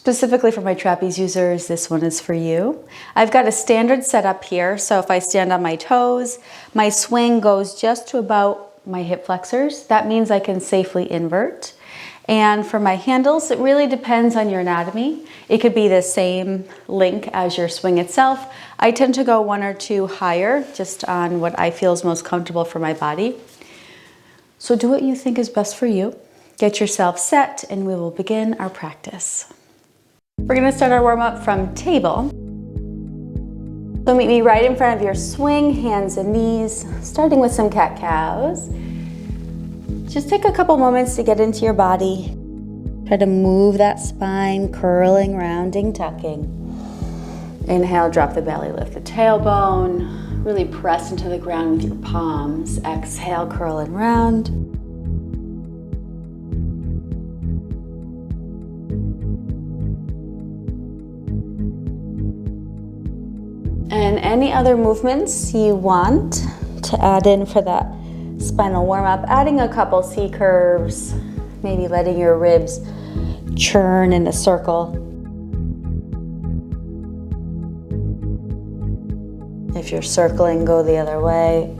Specifically for my trapeze users, this one is for you. I've got a standard setup here, so if I stand on my toes, my swing goes just to about my hip flexors. That means I can safely invert. And for my handles, it really depends on your anatomy. It could be the same link as your swing itself. I tend to go 1 or 2 higher, just on what I feel is most comfortable for my body. So do what you think is best for you. Get yourself set, and we will begin our practice. We're gonna start our warm-up from table. So meet me right in front of your swing, hands and knees, starting with some cat-cows. Just take a couple moments to get into your body. Try to move that spine, curling, rounding, tucking. Inhale, drop the belly, lift the tailbone. Really press into the ground with your palms. Exhale, curl and round. And any other movements you want to add in for that spinal warm-up, adding a couple C curves, maybe letting your ribs churn in a circle. If you're circling, go the other way.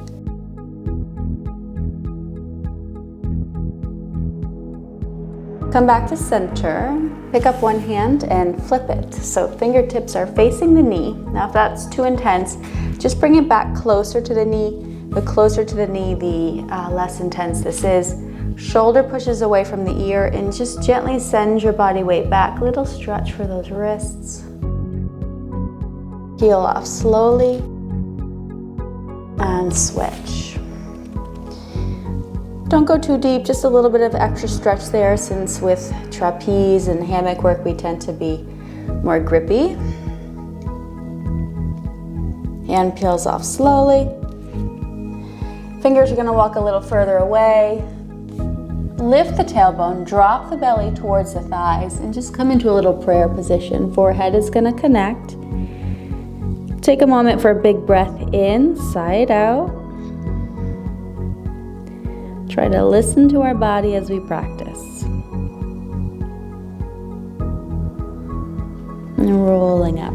Come back to center, pick up one hand and flip it. So fingertips are facing the knee. Now if that's too intense, just bring it back closer to the knee. The closer to the knee, the less intense this is. Shoulder pushes away from the ear and just gently send your body weight back. Little stretch for those wrists. Heel off slowly and switch. Don't go too deep, just a little bit of extra stretch there, since with trapeze and hammock work we tend to be more grippy. Hand peels off slowly. Fingers are going to walk a little further away. Lift the tailbone, drop the belly towards the thighs, and just come into a little prayer position. Forehead is going to connect. Take a moment for a big breath in, side out. Try to listen to our body as we practice. And rolling up.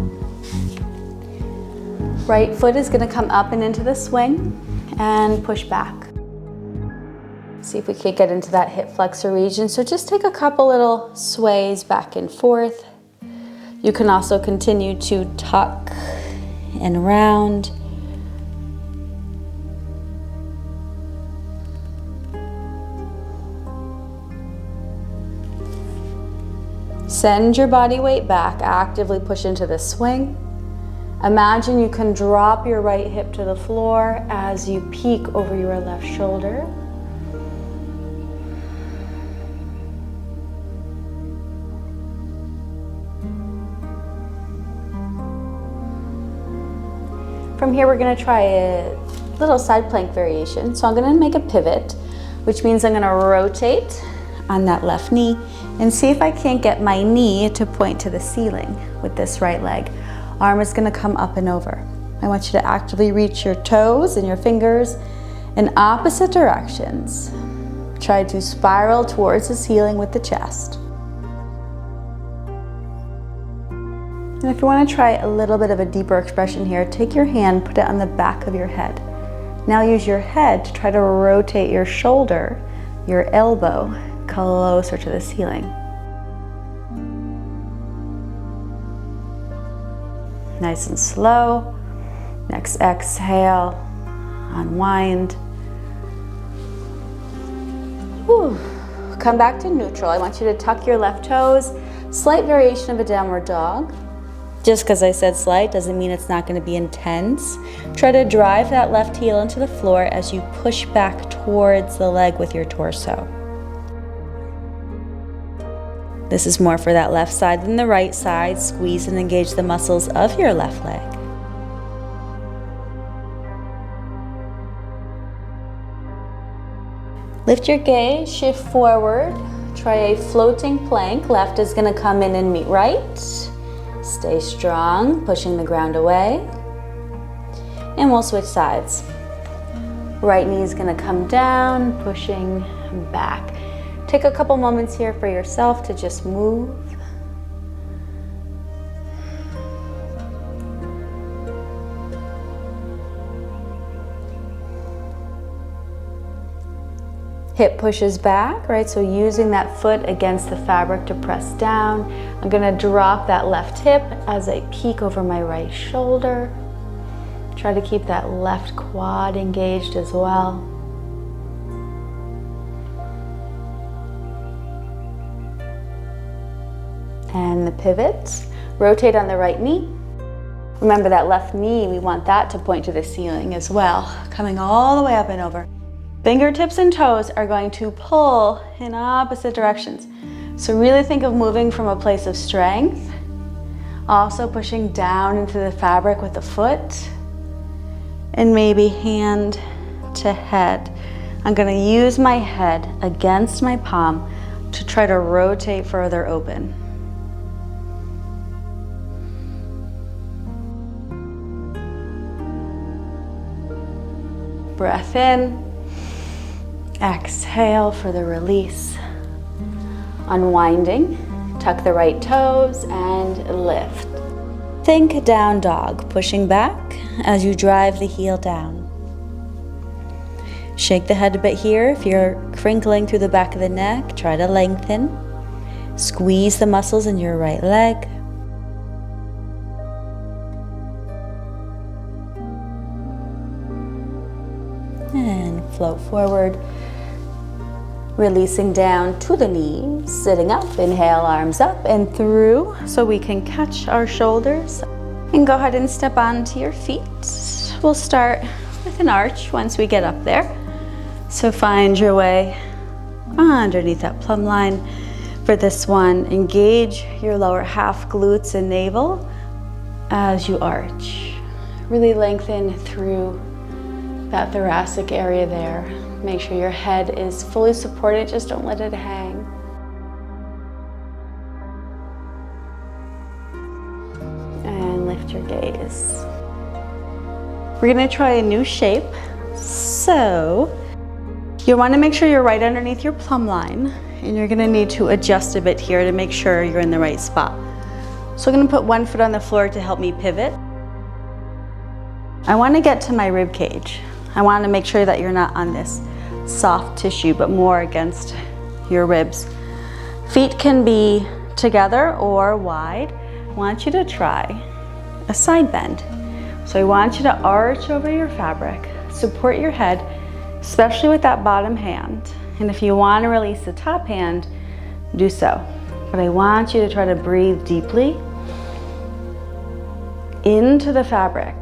Right foot is going to come up and into the swing and push back. See if we can get into that hip flexor region. So just take a couple little sways back and forth. You can also continue to tuck and round. Send your body weight back, actively push into the swing. Imagine you can drop your right hip to the floor as you peek over your left shoulder. From here, we're going to try a little side plank variation. So I'm going to make a pivot, which means I'm going to rotate on that left knee and see if I can't get my knee to point to the ceiling with this right leg. Arm is going to come up and over. I want you to actively reach your toes and your fingers in opposite directions. Try to spiral towards the ceiling with the chest. And if you want to try a little bit of a deeper expression here, take your hand, put it on the back of your head. Now use your head to try to rotate your shoulder, your elbow, closer to the ceiling. Nice and slow. Next exhale, unwind. Whew. Come back to neutral. I want you to tuck your left toes. Slight variation of a downward dog. Just because I said slight doesn't mean it's not going to be intense. Try to drive that left heel into the floor as you push back towards the leg with your torso. This is more for that left side than the right side. Squeeze and engage the muscles of your left leg. Lift your gaze, shift forward. Try a floating plank. Left is going to come in and meet right. Stay strong, pushing the ground away. And we'll switch sides. Right knee is going to come down, pushing back. Take a couple moments here for yourself to just move. Hip pushes back, right? So using that foot against the fabric to press down. I'm gonna drop that left hip as I peek over my right shoulder. Try to keep that left quad engaged as well. And the pivot. Rotate on the right knee. Remember that left knee, we want that to point to the ceiling as well, coming all the way up and over. Fingertips and toes are going to pull in opposite directions. So really think of moving from a place of strength, also pushing down into the fabric with the foot, and maybe hand to head. I'm gonna use my head against my palm to try to rotate further open. Breath in, exhale for the release. Unwinding, tuck the right toes and lift. Think down dog, pushing back as you drive the heel down. Shake the head a bit here. If you're crinkling through the back of the neck, try to lengthen. Squeeze the muscles in your right leg. And float forward, releasing down to the knees, sitting up, inhale, arms up and through so we can catch our shoulders. And go ahead and step onto your feet. We'll start with an arch once we get up there. So find your way underneath that plumb line. For this one, engage your lower half, glutes and navel as you arch. Really lengthen through that thoracic area there. Make sure your head is fully supported, just don't let it hang. And lift your gaze. We're gonna try a new shape. So, you'll wanna make sure you're right underneath your plumb line, and you're gonna need to adjust a bit here to make sure you're in the right spot. So I'm gonna put one foot on the floor to help me pivot. I wanna get to my rib cage. I want to make sure that you're not on this soft tissue, but more against your ribs. Feet can be together or wide. I want you to try a side bend. So I want you to arch over your fabric, support your head, especially with that bottom hand. And if you want to release the top hand, do so. But I want you to try to breathe deeply into the fabric.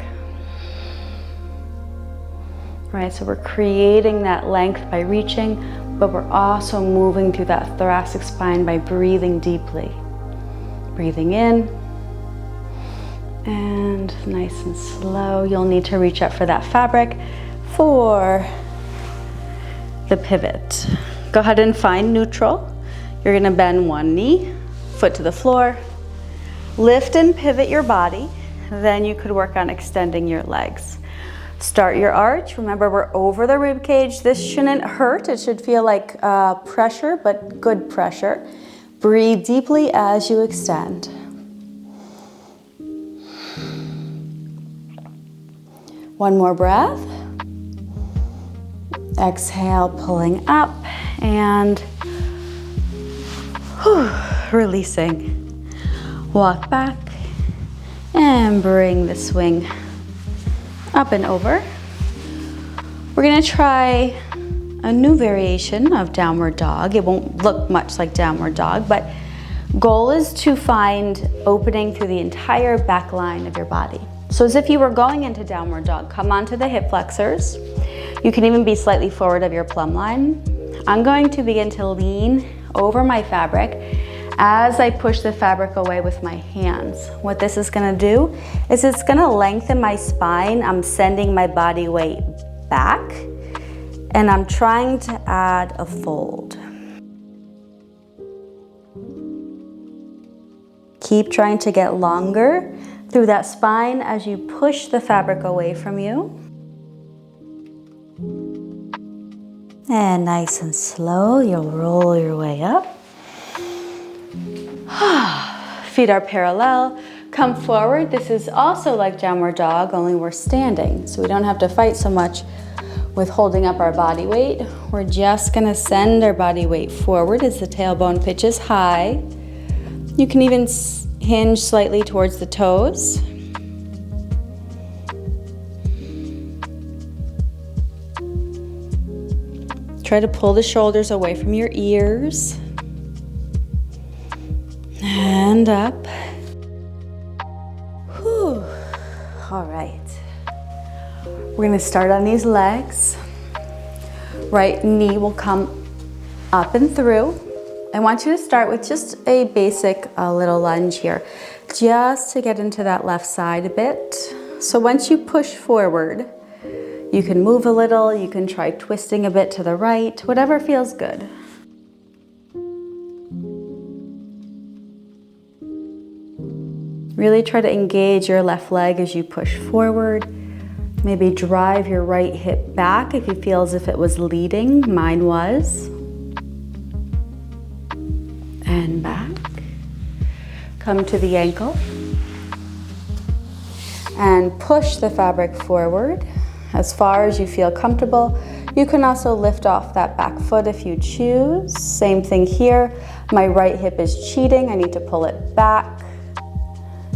Right, so we're creating that length by reaching, but we're also moving through that thoracic spine by breathing deeply. Breathing in, and nice and slow. You'll need to reach up for that fabric for the pivot. Go ahead and find neutral. You're gonna bend one knee, foot to the floor, lift and pivot your body. Then you could work on extending your legs. Start your arch. Remember, we're over the rib cage. This shouldn't hurt. It should feel like pressure, but good pressure. Breathe deeply as you extend. One more breath. Exhale, pulling up and releasing. Walk back and bring the swing up and over. We're gonna try a new variation of downward dog. It won't look much like downward dog, but goal is to find opening through the entire back line of your body. So as if you were going into downward dog, come onto the hip flexors. You can even be slightly forward of your plumb line. I'm going to begin to lean over my fabric as I push the fabric away with my hands. What this is gonna do is it's gonna lengthen my spine. I'm sending my body weight back, and I'm trying to add a fold. Keep trying to get longer through that spine as you push the fabric away from you. And nice and slow, you'll roll your way up. Feet are parallel. Come forward. This is also like downward dog, only we're standing, so we don't have to fight so much with holding up our body weight. We're just gonna send our body weight forward as the tailbone pitches high. You can even hinge slightly towards the toes. Try to pull the shoulders away from your ears. And up. Whew. All right. We're gonna start on these legs. Right knee will come up and through. I want you to start with just a basic little lunge here, just to get into that left side a bit. So once you push forward, you can move a little, you can try twisting a bit to the right, whatever feels good. Really try to engage your left leg as you push forward. Maybe drive your right hip back if you feel as if it was leading. Mine was. And back. Come to the ankle. And push the fabric forward as far as you feel comfortable. You can also lift off that back foot if you choose. Same thing here. My right hip is cheating. I need to pull it back.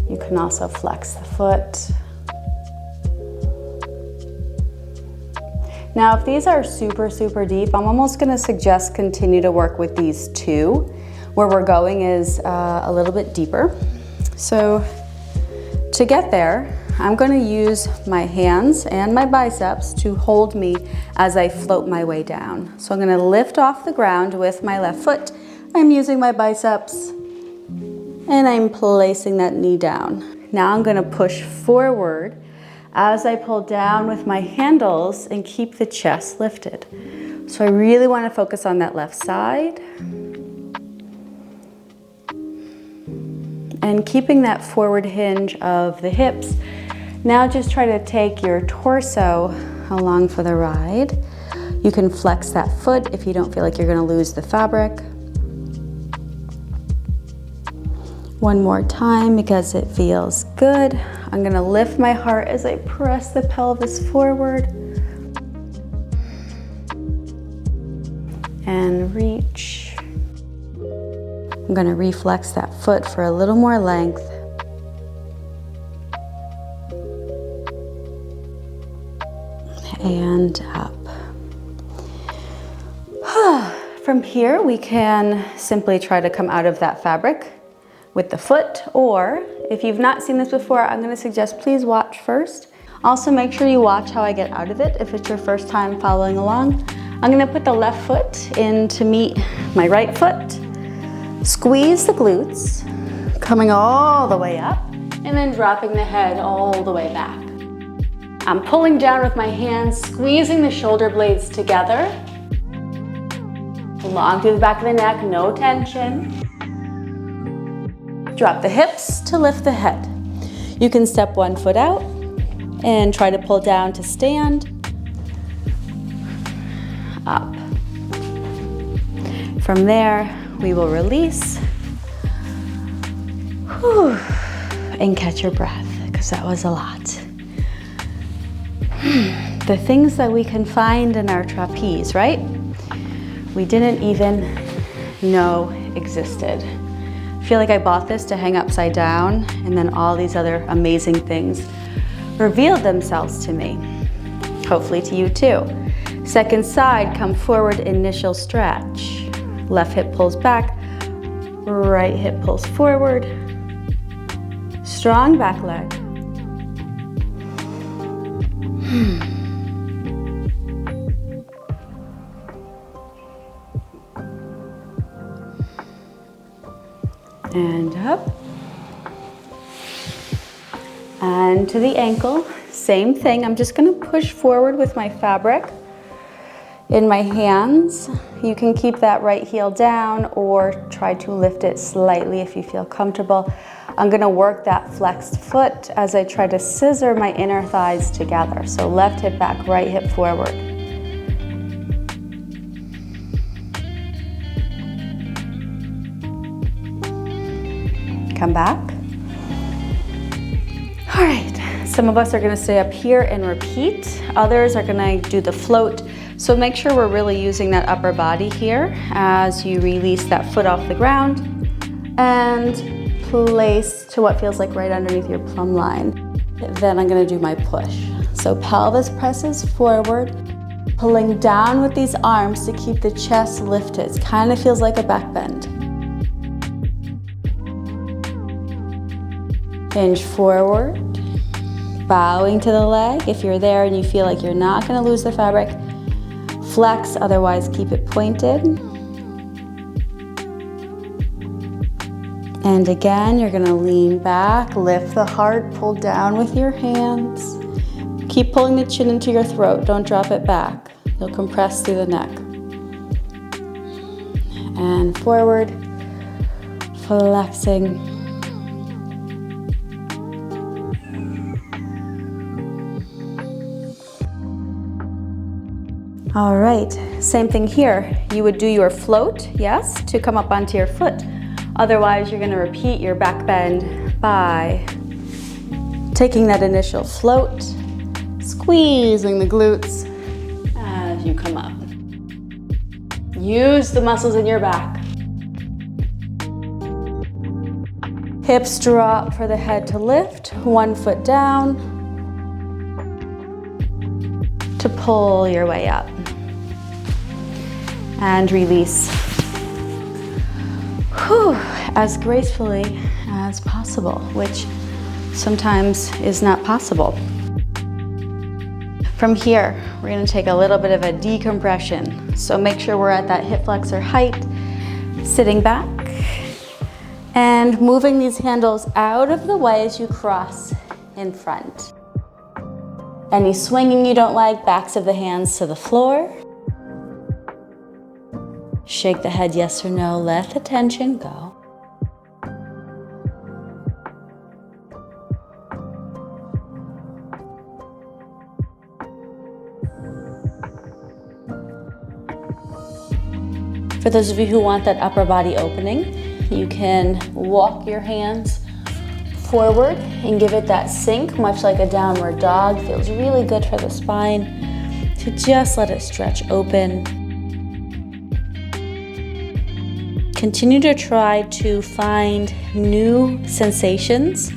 You can also flex the foot. Now, if these are super, super deep, I'm almost gonna suggest continue to work with these two. Where we're going is a little bit deeper. So to get there, I'm gonna use my hands and my biceps to hold me as I float my way down. So I'm gonna lift off the ground with my left foot. I'm using my biceps and I'm placing that knee down. Now I'm gonna push forward as I pull down with my handles and keep the chest lifted. So I really wanna focus on that left side. And keeping that forward hinge of the hips. Now just try to take your torso along for the ride. You can flex that foot if you don't feel like you're gonna lose the fabric. One more time because it feels good. I'm gonna lift my heart as I press the pelvis forward. And reach. I'm gonna reflex that foot for a little more length. And up. From here, we can simply try to come out of that fabric with the foot, or if you've not seen this before, I'm gonna suggest please watch first. Also make sure you watch how I get out of it if it's your first time following along. I'm gonna put the left foot in to meet my right foot. Squeeze the glutes, coming all the way up, and then dropping the head all the way back. I'm pulling down with my hands, squeezing the shoulder blades together. Long through the back of the neck, no tension. Drop the hips to lift the head. You can step one foot out and try to pull down to stand. Up. From there, we will release. Whew. And catch your breath, because that was a lot. The things that we can find in our trapeze, right? We didn't even know existed. I feel like I bought this to hang upside down, and then all these other amazing things revealed themselves to me. Hopefully to you too. Second side, come forward, initial stretch. Left hip pulls back, right hip pulls forward. Strong back leg. And up. And to the ankle, same thing. I'm just gonna push forward with my fabric in my hands. You can keep that right heel down or try to lift it slightly if you feel comfortable. I'm gonna work that flexed foot as I try to scissor my inner thighs together. So left hip back, right hip forward. Come back. All right, Some of us are gonna stay up here and repeat. Others are gonna do the float. So make sure we're really using that upper body here as you release that foot off the ground and place to what feels like right underneath your plumb line. Then I'm gonna do my push. So pelvis presses forward, pulling down with these arms to keep the chest lifted. It kind of feels like a back bend. Hinge forward, bowing to the leg. If you're there and you feel like you're not gonna lose the fabric, flex, otherwise keep it pointed. And again, you're gonna lean back, lift the heart, pull down with your hands. Keep pulling the chin into your throat, don't drop it back. You'll compress through the neck. And forward, flexing. All right, same thing here. You would do your float, yes, to come up onto your foot. Otherwise, you're gonna repeat your back bend by taking that initial float, squeezing the glutes as you come up. Use the muscles in your back. Hips drop for the head to lift, one foot down to pull your way up. And release. Whew, as gracefully as possible, which sometimes is not possible. From here, we're gonna take a little bit of a decompression. So make sure we're at that hip flexor height, sitting back, and moving these handles out of the way as you cross in front. Any swinging you don't like, backs of the hands to the floor. Shake the head yes or no, let the tension go. For those of you who want that upper body opening, you can walk your hands forward and give it that sink, much like a downward dog. Feels really good for the spine to just let it stretch open. Continue to try to find new sensations,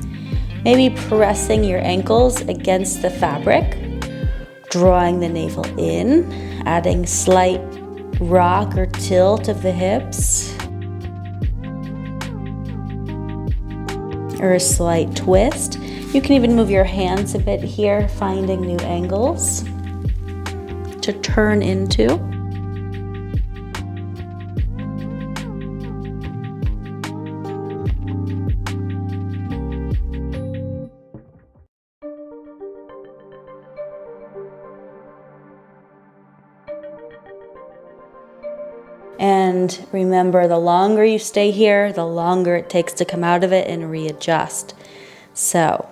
maybe pressing your ankles against the fabric, drawing the navel in, adding slight rock or tilt of the hips, or a slight twist. You can even move your hands a bit here, finding new angles to turn into. And remember, the longer you stay here, the longer it takes to come out of it and readjust. So,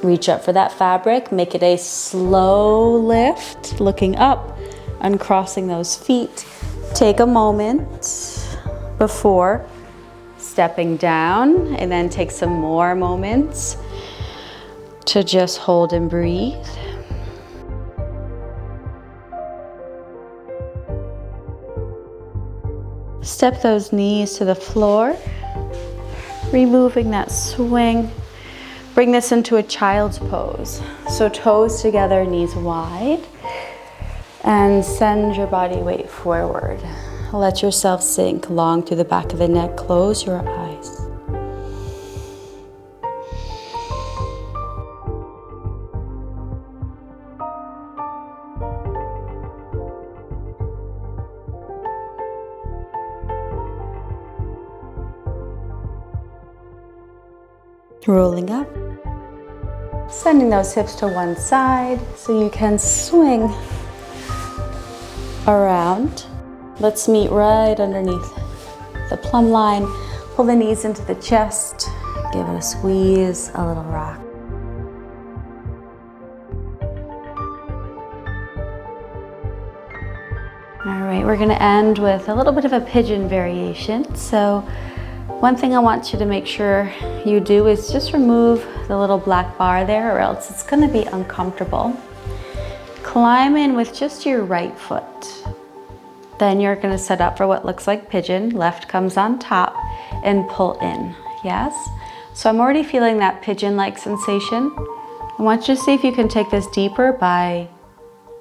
reach up for that fabric, make it a slow lift, looking up, uncrossing those feet. Take a moment before stepping down, and then take some more moments to just hold and breathe. Step those knees to the floor, removing that swing. Bring this into a child's pose. So toes together, knees wide, and send your body weight forward. Let yourself sink long through the back of the neck. Close your eyes. Rolling up, sending those hips to one side so you can swing around. Let's meet right underneath the plumb line. Pull the knees into the chest, give it a squeeze, a little rock. All right, we're gonna end with a little bit of a pigeon variation. So One thing I want you to make sure you do is just remove the little black bar there, or else it's going to be uncomfortable. Climb in with just your right foot. Then you're going to set up for what looks like pigeon. Left comes on top and pull in. Yes? So I'm already feeling that pigeon-like sensation. I want you to see if you can take this deeper by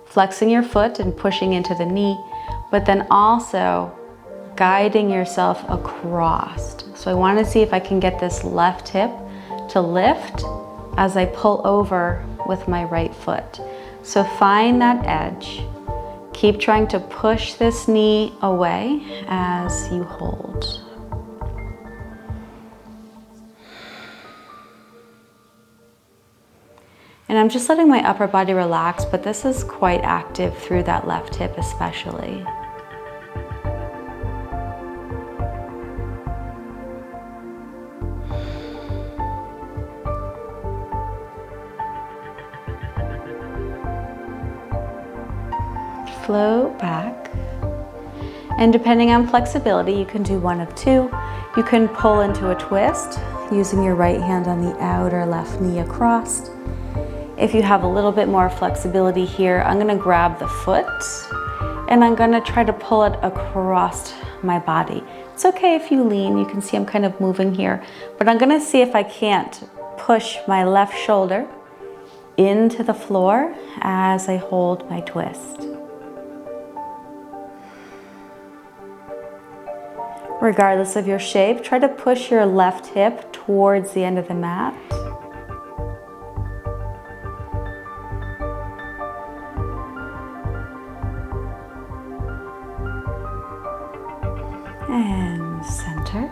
flexing your foot and pushing into the knee, but then also guiding yourself across. So I want to see if I can get this left hip to lift as I pull over with my right foot. So find that edge. Keep trying to push this knee away as you hold. And I'm just letting my upper body relax, but this is quite active through that left hip especially. Float back. And depending on flexibility, you can do one of two. You can pull into a twist using your right hand on the outer left knee across. If you have a little bit more flexibility here, I'm going to grab the foot and I'm going to try to pull it across my body. It's okay if you lean. You can see I'm kind of moving here, but I'm going to see if I can't push my left shoulder into the floor as I hold my twist. Regardless of your shape, try to push your left hip towards the end of the mat. And center.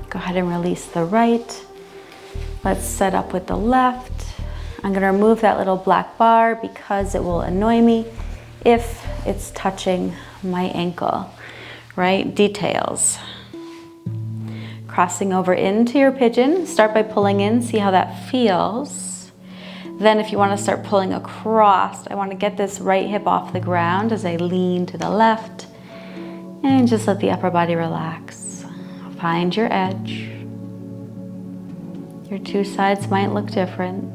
Go ahead and release the right. Let's set up with the left. I'm going to remove that little black bar because it will annoy me if it's touching my ankle, right? Details. Crossing over into your pigeon. Start by pulling in, see how that feels. Then if you want to start pulling across, I want to get this right hip off the ground as I lean to the left and just let the upper body relax. Find your edge. Your two sides might look different.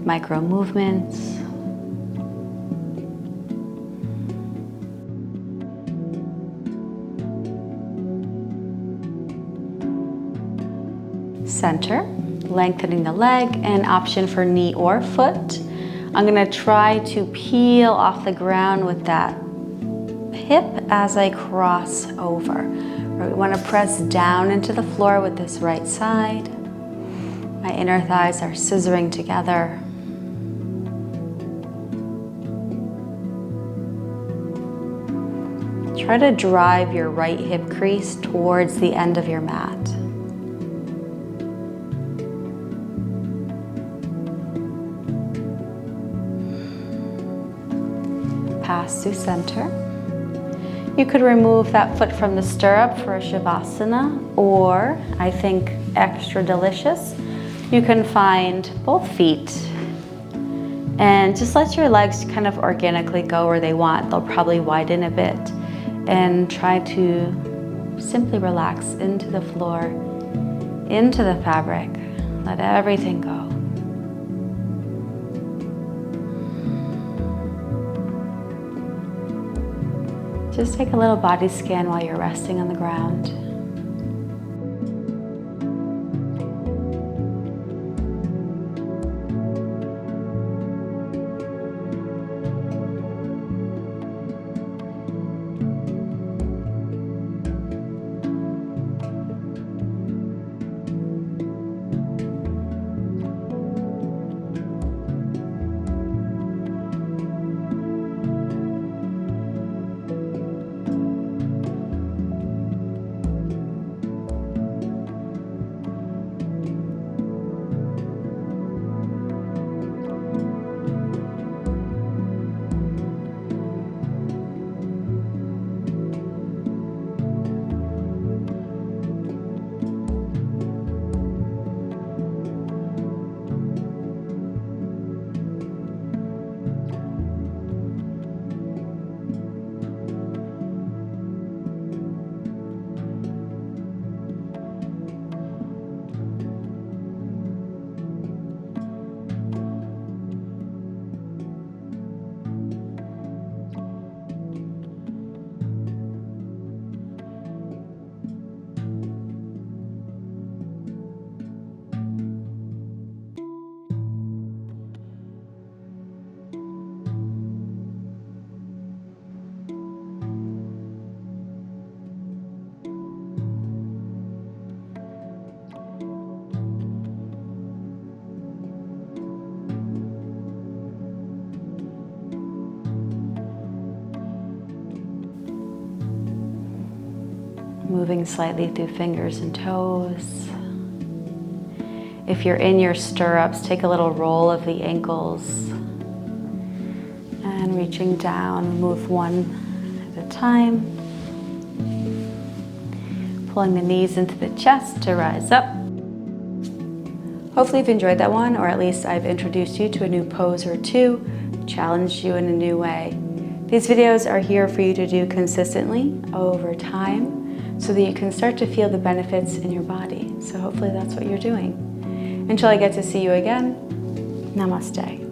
Micro movements. Center, lengthening the leg, and option for knee or foot. I'm going to try to peel off the ground with that hip as I cross over. We want to press down into the floor with this right side. My inner thighs are scissoring together. Try to drive your right hip crease towards the end of your mat. Pass through center. You could remove that foot from the stirrup for a savasana, or I think extra delicious, you can find both feet and just let your legs kind of organically go where they want. They'll probably widen a bit. And try to simply relax into the floor, into the fabric. Let everything go. Just take a little body scan while you're resting on the ground. moving slightly through fingers and toes. If you're in your stirrups, take a little roll of the ankles and reaching down, move one at a time. Pulling the knees into the chest to rise up. Hopefully you've enjoyed that one, or at least I've introduced you to a new pose or two, challenged you in a new way. These videos are here for you to do consistently over time so that you can start to feel the benefits in your body. So hopefully that's what you're doing. Until I get to see you again, namaste.